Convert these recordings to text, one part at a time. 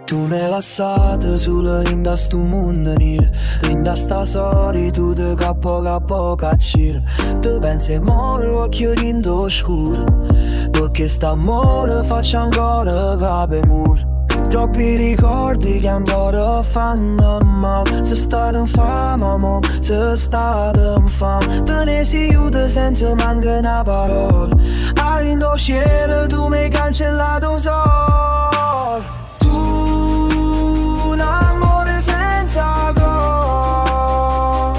Tu m'hai lasciato solo in da sto mondo nero, in da sta solitudine che poco caccira. Tu pensi mo l'occhio in scuro, perché st'amore faccia ancora capo muro. Troppi ricordi che ancora fanno male. Se state in fame, mo, se state in fame. Te ne si aiuta senza manca una parola. All'indo cielo tu mi hai cancellato solo. Tu un amore senza gol.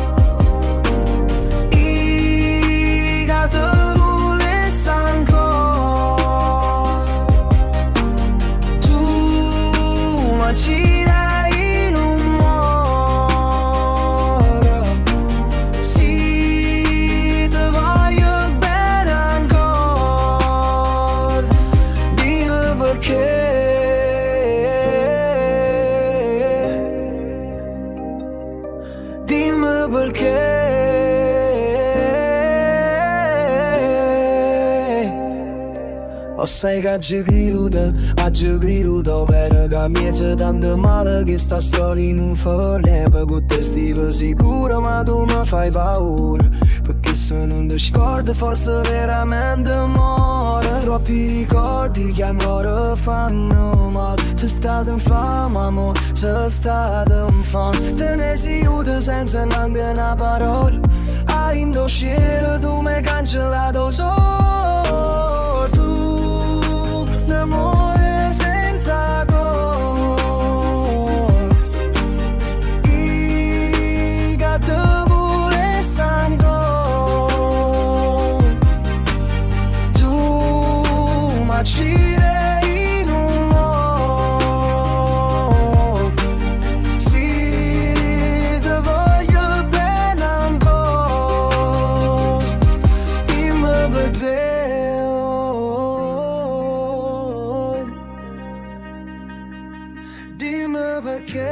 I che te volessi ancora. Tu mi girai in un modo. Sì, te voglio bene ancora. Dimmi perché. Dimmi perché. O sai che ci creduto per che mi c'è tanto male che sta storia non fa leva. Con te stiva sicuro ma tu mi fai paura, perché se non ti scordi forse veramente muore. Troppi ricordi che ancora fanno male. Se state in fame, amore, se state in fame. Te ne si aiuta senza neanche una parola. A indo cielo tu mi hai cancellato solo. Tu, l'amore senza gol. I che te volessi ancora. Tu mi girei in un modo. Sì, te voglio bene ancora. Dimmi perché. Dimmi perché.